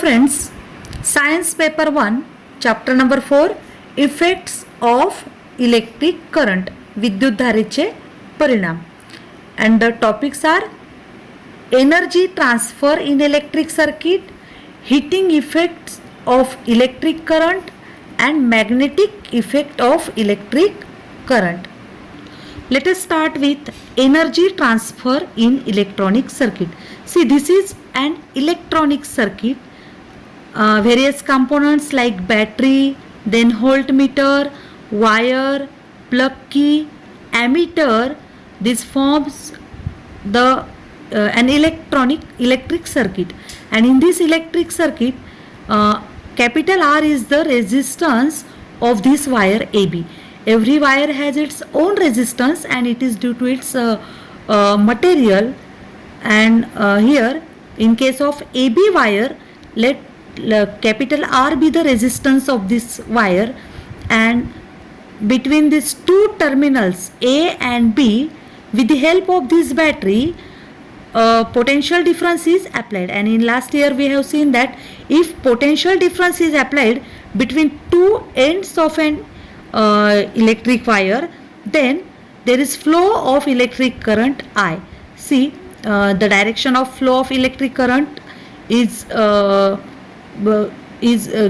friends, Science paper 1, chapter number 4, Effects of Electric Current, विद्युत धारेचे परिणाम. And the topics are energy transfer in electric circuit, heating effects of electric current and magnetic effect of electric current. Let us start with energy transfer in electronic circuit. See, this is an electronic circuit. Various components like battery, then voltmeter, wire, plug key, ammeter. This forms the an electric circuit, and in this electric circuit, capital R is the resistance of this wire AB. Every wire has its own resistance, and it is due to its material. And here, in case of AB wire, let capital R be the resistance of this wire, and between these two terminals A and B, with the help of this battery, potential difference is applied. And in last year we have seen that if potential difference is applied between two ends of an electric wire, then there is flow of electric current I. See, the direction of flow of electric current is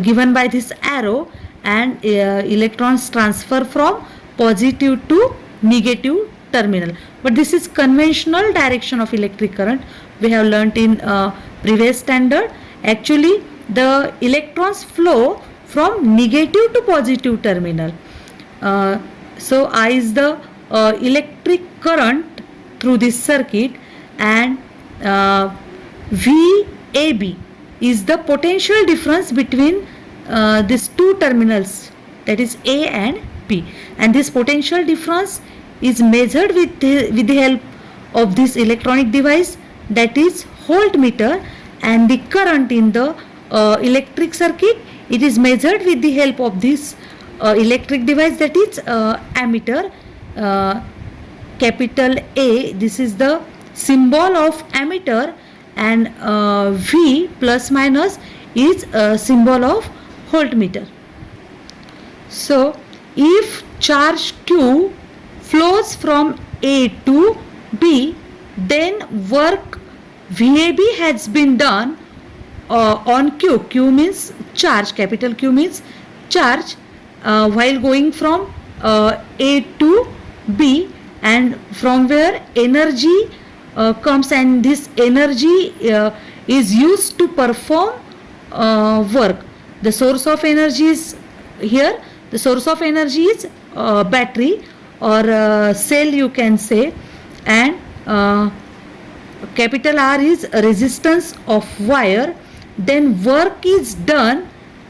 given by this arrow, and electrons transfer from positive to negative terminal. But this is conventional direction of electric current. We have learnt in previous standard. Actually, the electrons flow from negative to positive terminal. So I is the electric current through this circuit, and VAB is the potential difference between these two terminals, that is A and B, and this potential difference is measured with the help of this electronic device, that is voltmeter. And the current in the electric circuit, it is measured with the help of this electric device, that is ammeter. Capital A, this is the symbol of ammeter, and V plus minus is a symbol of voltmeter. So if charge Q flows from A to B, then work VAB has been done on Q. Q means charge, capital Q means charge, while going from A to B, and from where energy comes, and this energy is used to perform work. The source of energy is here. The source of energy is battery or cell, you can say, and capital R is resistance of wire. Then work is done,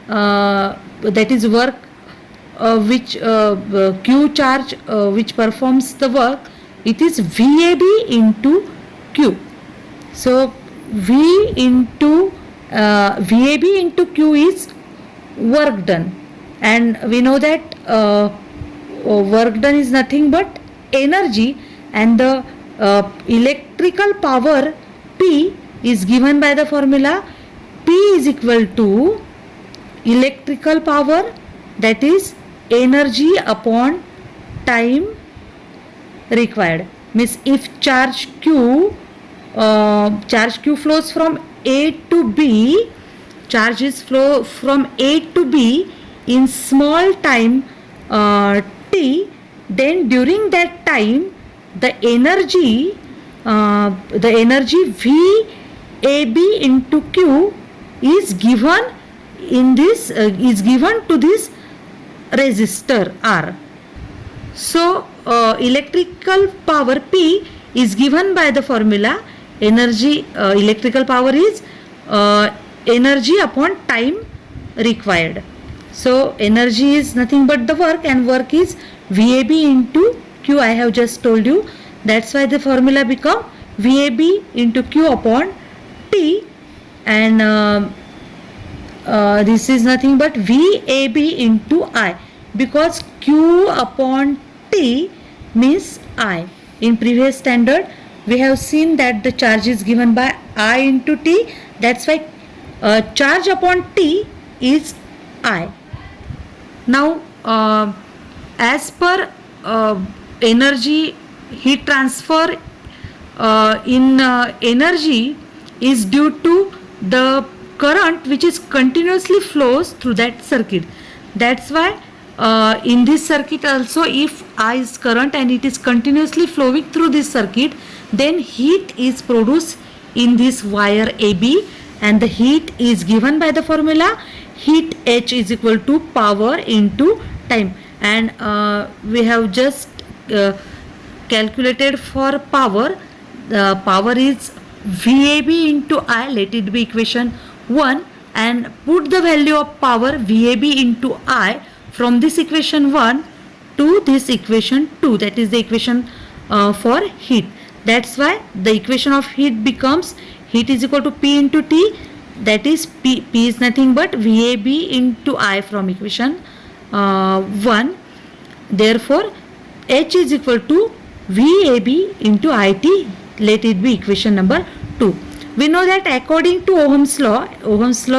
that is work which Q charge which performs the work, it is VAB into Q. So V into VAB into Q is work done, and we know that work done is nothing but energy, and the electrical power P is given by the formula P is equal to electrical power, that is energy upon time required. Means if charge Q flows from A to B, charges flow from A to B in small time t, then during that time the energy VAB into Q is given in this is given to this resistor R. So electrical power P is given by the formula energy, electrical power is energy upon time required. So energy is nothing but the work, and work is VAB into Q. I have just told you. That's why the formula become VAB into Q upon T, and this is nothing but VAB into I, because Q upon T means I. In previous standard we have seen that the charge is given by I into T. That's why charge upon T is I. Now, as per energy, heat transfer in energy is due to the current which is continuously flows through that circuit. That's why in this circuit also, if I is current and it is continuously flowing through this circuit, then heat is produced in this wire AB, and the heat is given by the formula heat H is equal to power into time. And we have just calculated for power. The power is VAB into I, let it be equation 1, and put the value of power VAB into I from this equation 1 to this equation 2, that is the equation for heat. That's why the equation of heat becomes heat is equal to P into T, that is P is nothing but VAB into I from equation 1. Therefore, H is equal to VAB into IT, let it be equation number 2. We know that according to Ohm's law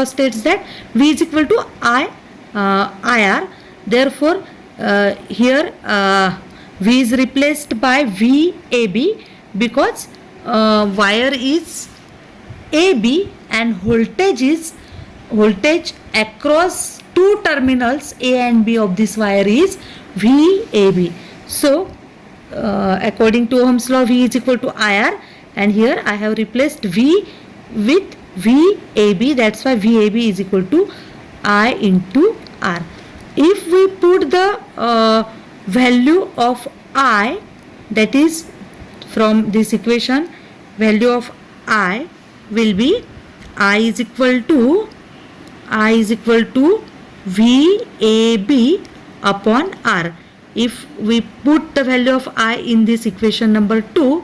states that V is equal to IR. Therefore, here V is replaced by VAB because wire is AB and voltage across two terminals A and B of this wire is VAB. So, according to Ohm's law, V is equal to IR, and here I have replaced V with VAB. That's why VAB is equal to I into R. If we put the value of I, that is from this equation, value of I will be I is equal to VAB upon R. If we put the value of I in this equation number 2,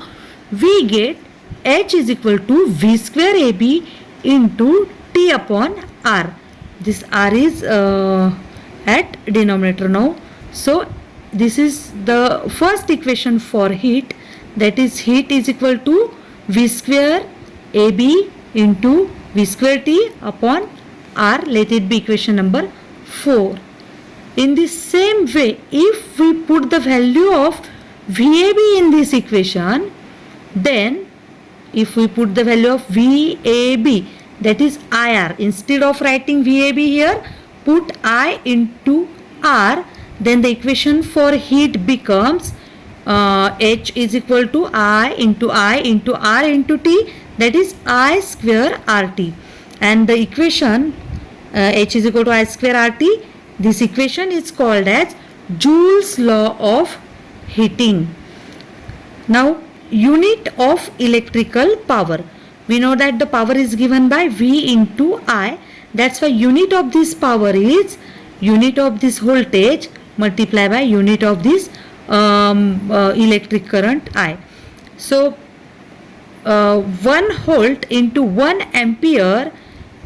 we get H is equal to V square AB into T upon R. This R is at denominator now. So this is the first equation for heat, that is heat is equal to V square AB into V square T upon R, let it be equation number 4. In the same way, if we put the value of VAB in this equation, then if we put the value of VAB, that is IR, instead of writing VAB here, put I into R, then the equation for heat becomes H is equal to I into R into T, that is I square RT. And the equation H is equal to I square RT, this equation is called as Joule's law of heating. Now, unit of electrical power. We know that the power is given by V into I. That's why unit of this power is unit of this voltage multiplied by unit of this electric current I. So, 1 volt into 1 ampere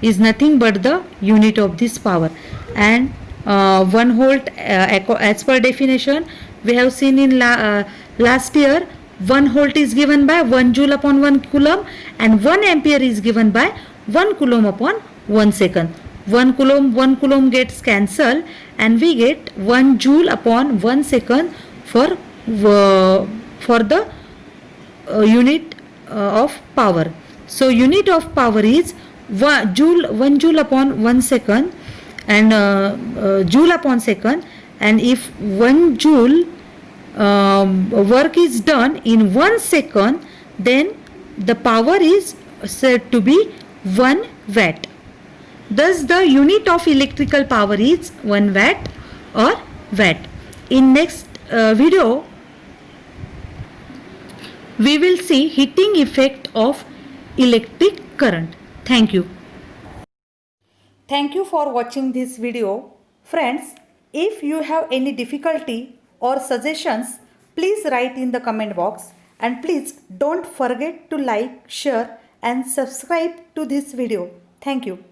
is nothing but the unit of this power. And 1 volt as per definition we have seen in last year, 1 volt is given by 1 joule upon 1 coulomb, and 1 ampere is given by 1 coulomb upon 1 second. 1 coulomb gets cancelled, and we get 1 joule upon 1 second for the unit of power. So unit of power is 1 joule upon 1 second, and joule upon second, and if 1 joule work is done in 1 second, then the power is said to be 1 watt. Thus the unit of electrical power is 1 watt or watt. In next video we will see heating effect of electric current. Thank you. Thank you for watching this video. Friends, if you have any difficulty or suggestions, please write in the comment box, and please don't forget to like, share and subscribe to this video. Thank you.